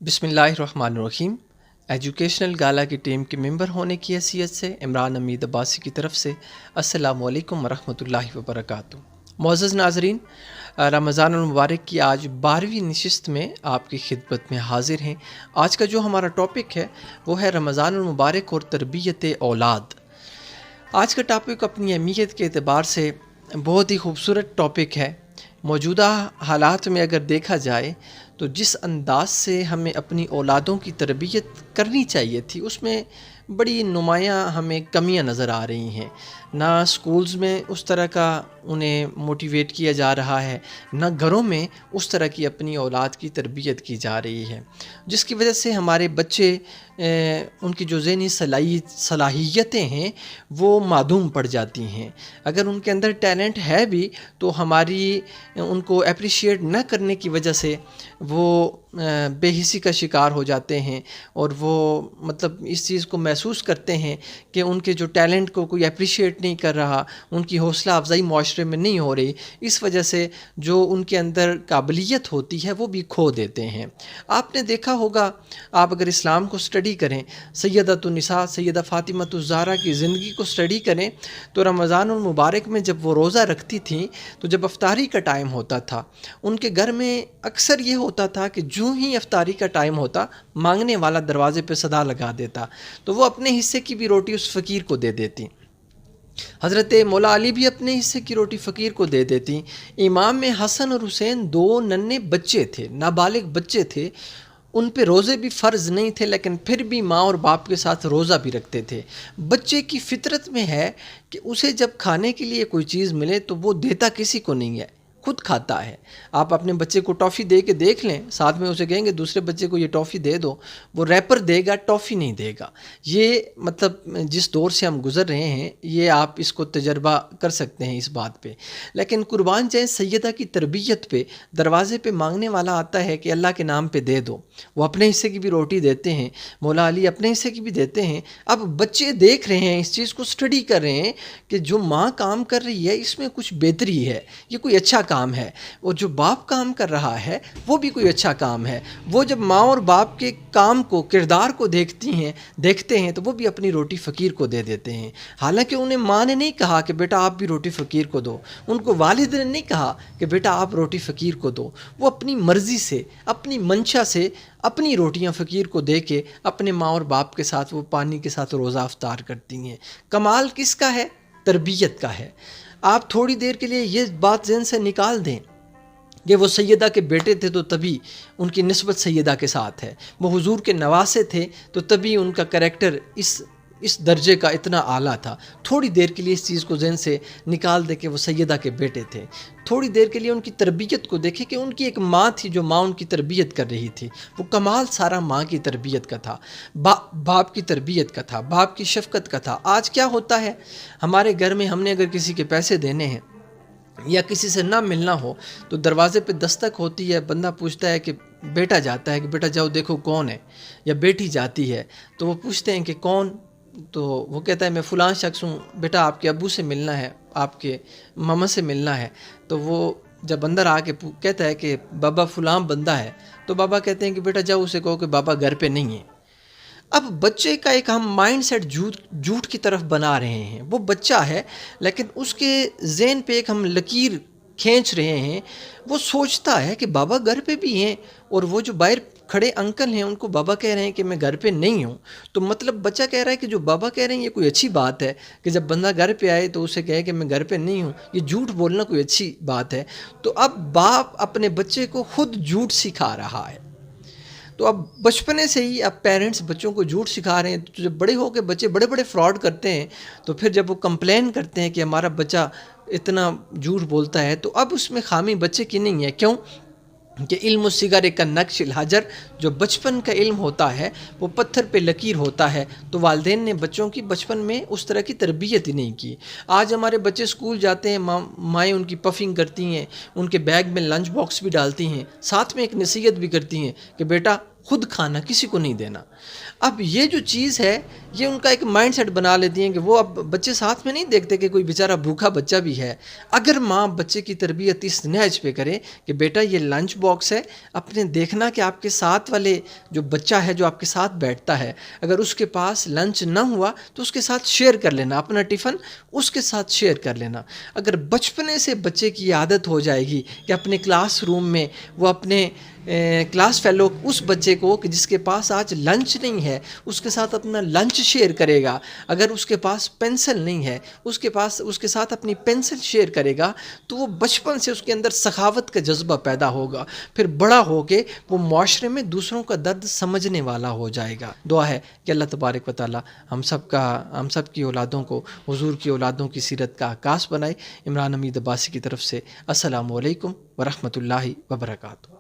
बिस्मिल्लाहिर्रहमानिर्रहीम। एजुकेशनल गाला की टीम के मेंबर होने की हैसियत से इमरान अमीद अब्बासी की तरफ से अस्सलामु अलैकुम वरहमतुल्लाहि वबरकातुहू। मुअज़्ज़ज़ नाज़रीन, रमज़ानुल मुबारक की आज 12वीं नशिस्त में आपकी खिदमत में हाजिर हैं। आज का जो हमारा टॉपिक है वो है रमज़ानुल मुबारक और तरबियत औलाद। आज का टॉपिक अपनी अहमियत के एतबार से बहुत ही खूबसूरत टॉपिक है। मौजूदा हालात में अगर देखा जाए तो जिस अंदाज से हमें अपनी औलादों की तरबियत करनी चाहिए थी उसमें बड़ी नुमायाँ हमें कमियां नज़र आ रही हैं। ना स्कूल्स में उस तरह का उन्हें मोटिवेट किया जा रहा है, ना घरों में उस तरह की अपनी औलाद की तरबियत की जा रही है, जिसकी वजह से हमारे बच्चे उनकी जो ज़हनी सलाहियतें हैं वो मादूम पड़ जाती हैं। अगर उनके अंदर टैलेंट है भी तो हमारी उनको अप्रिशिएट न करने की वजह से वो बेहिसी का शिकार हो जाते हैं और वो मतलब इस चीज़ को महसूस करते हैं कि उनके जो टैलेंट को कोई अप्रिशिएट नहीं कर रहा, उनकी हौसला अफजाई माशरे में नहीं हो रही। इस वजह से जो उनके अंदर काबिलियत होती है वो भी खो देते हैं। आपने देखा होगा, आप अगर इस्लाम को स्टडी करें, सैयदतुन्निसा सैयदा फ़ातिमतुज़ ज़हरा की ज़िंदगी को स्टडी करें तो रमज़ानुल मुबारक में जब वो रोज़ा रखती थी तो जब अफ्तारी का टाइम होता था उनके घर में अक्सर ये होता था कि जो ही अफ्तारी का टाइम होता मांगने वाला दरवाज़े पे सदा लगा देता तो वो अपने हिस्से की भी रोटी उस फ़कीर को दे देती। हज़रत मौला अली भी अपने हिस्से की रोटी फ़कीर को दे देती। इमाम में हसन और हुसैन दो नन्हे बच्चे थे, नाबालिग बच्चे थे, उन पे रोज़े भी फ़र्ज़ नहीं थे लेकिन फिर भी माँ और बाप के साथ रोज़ा भी रखते थे। बच्चे की फ़ितरत में है कि उसे जब खाने के लिए कोई चीज़ मिले तो वो देता किसी को नहीं है, खुद खाता है। आप अपने बच्चे को टॉफ़ी दे के देख लें, साथ में उसे कहेंगे दूसरे बच्चे को ये टॉफ़ी दे दो, वो रैपर देगा, टॉफ़ी नहीं देगा। ये मतलब जिस दौर से हम गुज़र रहे हैं ये आप इसको तजर्बा कर सकते हैं इस बात पे। लेकिन कुर्बान जाए सैयदा की तरबियत पे, दरवाज़े पे मांगने वाला आता है कि अल्लाह के नाम पे दे दो, वो अपने हिस्से की भी रोटी देते हैं, मौला अली अपने हिस्से की भी देते हैं। अब बच्चे देख रहे हैं, इस चीज़ को स्टडी कर रहे हैं कि जो माँ काम कर रही है इसमें कुछ बेहतरी है, ये कोई अच्छा काम है, और जो बाप काम कर रहा है वो भी कोई अच्छा काम है। वो जब माँ और बाप के काम को, किरदार को देखते हैं तो वो भी अपनी रोटी फ़कीर को दे देते हैं। हालांकि उन्हें माँ ने नहीं कहा कि बेटा आप भी रोटी फ़कीर को दो, उनको वालिद ने नहीं कहा कि बेटा आप रोटी फ़कीर को दो। वो अपनी मर्ज़ी से, अपनी मंशा से अपनी रोटियां फ़कीर को दे के अपने माँ और बाप के साथ वो पानी के साथ रोज़ा अफ्तार करती हैं। कमाल किसका है? तरबियत का है। आप थोड़ी देर के लिए ये बात ज़हन से निकाल दें कि वो सैयदा के बेटे थे तो तभी उनकी निस्बत सैयदा के साथ है, वो हुजूर के नवासे थे तो तभी उनका करैक्टर इस दर्जे का इतना आला था। थोड़ी देर के लिए इस चीज़ को ज़हन से निकाल दे कि वो सैयदा के बेटे थे। थोड़ी देर के लिए उनकी तरबियत को देखें कि उनकी एक माँ थी जो माँ उनकी तरबियत कर रही थी। वो कमाल सारा माँ की तरबियत का था, बाप की तरबियत का था, बाप की शफ़क़त का था। आज क्या होता है, हमारे घर में हमने अगर किसी के पैसे देने हैं या किसी से ना मिलना हो तो दरवाज़े पे दस्तक होती है, बंदा पूछता है कि बेटा जाता है कि बेटा जाओ देखो कौन है, या बेटी जाती है तो वो पूछते हैं कि कौन, तो वो कहता है मैं फ़लाँ शख्स हूँ, बेटा आपके अब्बू से मिलना है, आपके मामा से मिलना है। तो वो जब अंदर आके कहता है कि बाबा फ़लाँ बंदा है, तो बाबा कहते हैं कि बेटा जाओ उसे कहो कि बाबा घर पे नहीं है। अब बच्चे का एक हम माइंड सेट झूठ की तरफ बना रहे हैं। वो बच्चा है लेकिन उसके ज़हन पे एक हम लकीर खींच रहे हैं। वो सोचता है कि बाबा घर पे भी हैं और वो जो बाहर खड़े अंकल हैं उनको बाबा कह रहे हैं कि मैं घर पे नहीं हूँ। तो मतलब बच्चा कह रहा है कि जो बाबा कह रहे हैं ये कोई अच्छी बात है कि जब बंदा घर पे आए तो उसे कहे कि मैं घर पे नहीं हूँ, ये झूठ बोलना कोई अच्छी बात है। तो अब बाप अपने बच्चे को खुद झूठ सिखा रहा है। तो अब बचपने से ही अब पेरेंट्स बच्चों को झूठ सिखा रहे हैं। तो जब बड़े हो के बच्चे बड़े बड़े फ्रॉड करते हैं तो फिर जब वो कंप्लेन करते हैं कि हमारा बच्चा इतना झूठ बोलता है, तो अब उसमें खामी बच्चे की नहीं है। क्यों? कि इल्म सिगर का नक्शिल हजर, जो बचपन का इल्म होता है वो पत्थर पे लकीर होता है। तो वालिदैन ने बच्चों की बचपन में उस तरह की तरबियत ही नहीं की। आज हमारे बच्चे स्कूल जाते हैं, माएँ उनकी पफिंग करती हैं, उनके बैग में लंच बॉक्स भी डालती हैं, साथ में एक नसीहत भी करती हैं कि बेटा खुद खाना, किसी को नहीं देना। اب یہ جو چیز ہے یہ ان کا ایک مائنڈ سیٹ بنا لیتی ہیں کہ وہ اب بچے ساتھ میں نہیں دیکھتے کہ کوئی بیچارہ بھوکا بچہ بھی ہے. اگر ماں بچے کی تربیت اس نہج پہ کرے کہ بیٹا یہ لنچ باکس ہے، اپنے دیکھنا کہ آپ کے ساتھ والے جو بچہ ہے جو آپ کے ساتھ بیٹھتا ہے، اگر اس کے پاس لنچ نہ ہوا تو اس کے ساتھ شیئر کر لینا، اپنا ٹفن اس کے ساتھ شیئر کر لینا. اگر بچپنے سے بچے کی عادت ہو جائے گی کہ اپنے کلاس روم میں وہ اپنے کلاس فیلو اس بچے کو کہ جس کے پاس آج لنچ نہیں ہے اس کے ساتھ اپنا لنچ شیئر کرے گا، اگر اس کے پاس پینسل نہیں ہے اس کے ساتھ اپنی پینسل شیئر کرے گا، تو وہ بچپن سے اس کے اندر سخاوت کا جذبہ پیدا ہوگا. پھر بڑا ہو کے وہ معاشرے میں دوسروں کا درد سمجھنے والا ہو جائے گا. دعا ہے کہ اللہ تبارک و تعالی ہم سب کی اولادوں کو حضور کی اولادوں کی سیرت کا عکاس بنائے. عمران حمید عباسی کی طرف سے السلام علیکم ورحمۃ اللہ وبرکاتہ.